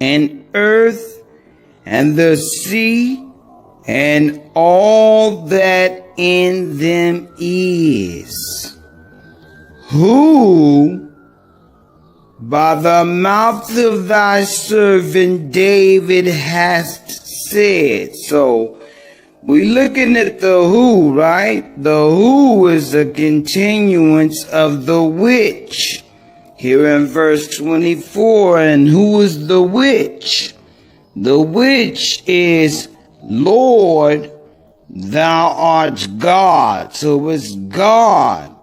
and earth and the sea and all that in them is, who by the mouth of thy servant David hath said. So we're looking at the who, right? The who is a continuance of the which. Here in verse 24, and who is the which? The which is Lord, thou art God. So it's God